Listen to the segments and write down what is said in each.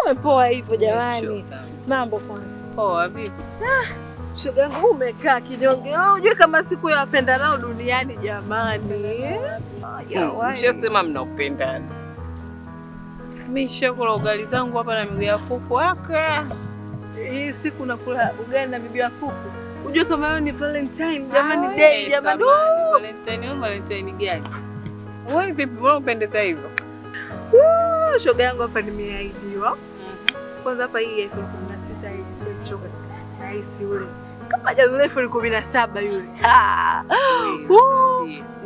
Umepoa hivyo jamani. Mambo kwanza. Poa vipi? Shoga yangu umekaa kinyonge. Unajua kama siku ya wapendanao duniani jamani. Mshasema mnapendana. Mimi shakula ugali zangu hapa na miguu ya kuku wake. Hii siku nakula ugali na miguu ya kuku. Unajua kama leo ni Valentine jamani, day jamani. Valentine gani? Wewe vipi mbona unapendeza hivyo? Shoga yangu hapa nimeahidiwa. Kwanza hapa hii iPhone 16 hii choka. Nice yule. Kama jana iPhone 17 yule.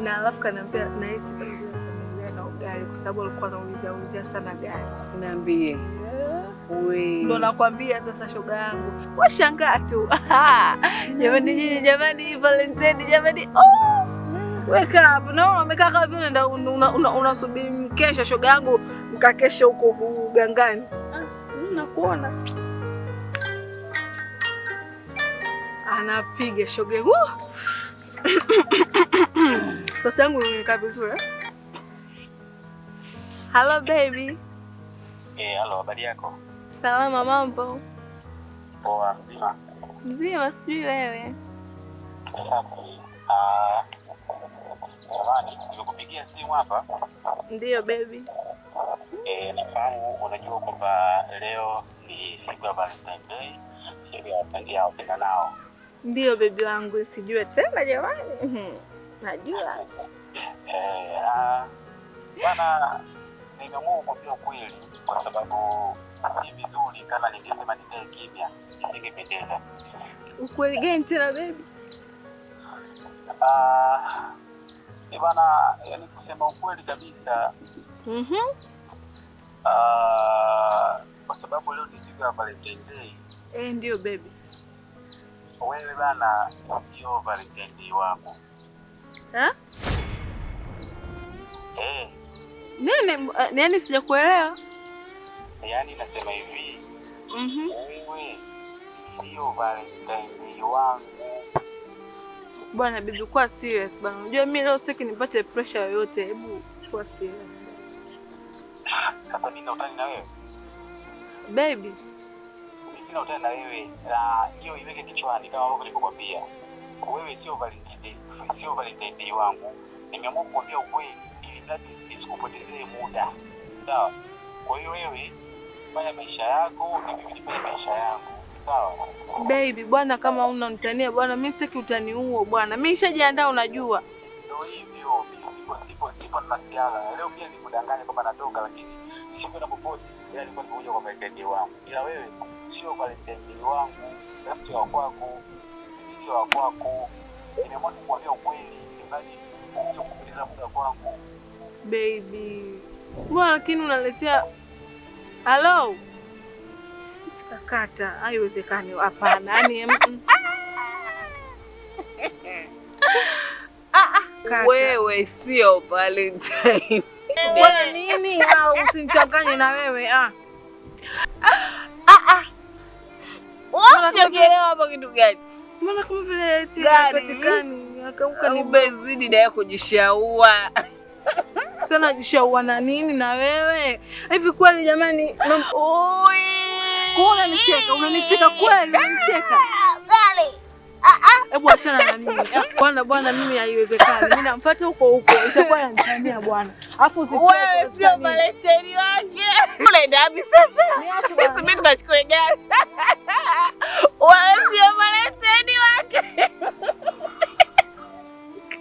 Na alafu kanaambia nice kama vile samia na ugali kwa sababu alikuwa anaulizia sana gari. Usiniambie. Ndo nakwambia sasa shoga yangu. Washangaa tu. Jamani Valentine jamani. Weka hapo. Naona umekaa kama vile unasubiri mkesha shoga yangu, mkakesha huko gangani. Nakuona. Anapiga shoga. Sasa yangu imekaa vizuri. Hello baby. Hello, habari yako? Salama, mambo? Poa, mzima. Mzima, sijui wewe. Jamani, nimekupigia simu hapa. Ndio baby. Nafahamu unajua kwamba leo ni siku ya Valentine Day, siku ya wapenzi nao. Ndio baby wangu, sijui tena jamani. Najua. Bana, nimeamua kukwambia ukweli kwa sababu si vizuri kama ningesema nikae kimya, nisingependeza. Ukweli gani tena baby? Bana, yani kusema ukweli kabisa. Kwa sababu leo ni siku ya Valentine Day. Ndio baby. Wewe bana sio Valentine Day wako. Nini sijakuelewa? Yaani nasema hivi. Wewe sio Valentine Day wangu. Bwana bibi, kuwa serious bwana. Unajua mimi leo sitaki nipate pressure yoyote. Hebu kuwa serious. Sasa mimi nautani na wewe? Baby. Mimi nautani na wewe. Na hiyo iweke kichwani kama ambavyo nilikwambia. Wewe sio Valentine Day, sio Valentine Day wangu. Nimeamua kukwambia ukweli ili ndani nisikupotezee muda. Sawa? Kwa hiyo wewe fanya maisha yako, mimi nifanye maisha yangu. Sawa? Baby, bwana kama unanitania bwana, mimi sitaki utani huo bwana. Mimi nishajiandaa unajua. Ndio hivyo, sipo na masiala. Leo pia nikudanganya kwamba natoka lakini sikwenda popote. Ila nilikuwa nimekuja kwa Valentine wangu. Ila wewe sio Valentine wangu, sio wa kwako. Mimi sio wa kwako. Nimeamua kukwambia ukweli, bali sio kupoteza muda kwangu. Baby. Mbona lakini unaletea hello? Kata, haiwezekani hapana. Yaani wewe sio Valentine. Bwana nini? Usinichanganye na wewe. Usiongelewa hapa kitu gani? Mbona kama vile eti patikani akauka ni bezidi na yako kujishaua. Sana jishaua na nini na wewe? Hivi kweli jamani? Unanicheka kweli? Unanicheka? Gali. Hebu achana na mimi. Bwana mimi haiwezekani. Mimi namfuata huko. Itakuwa yanitania bwana. Alafu usicheke. Wewe sio Valentine wake. Unaenda wapi sasa? Niache bwana. Mimi tukachukue gari.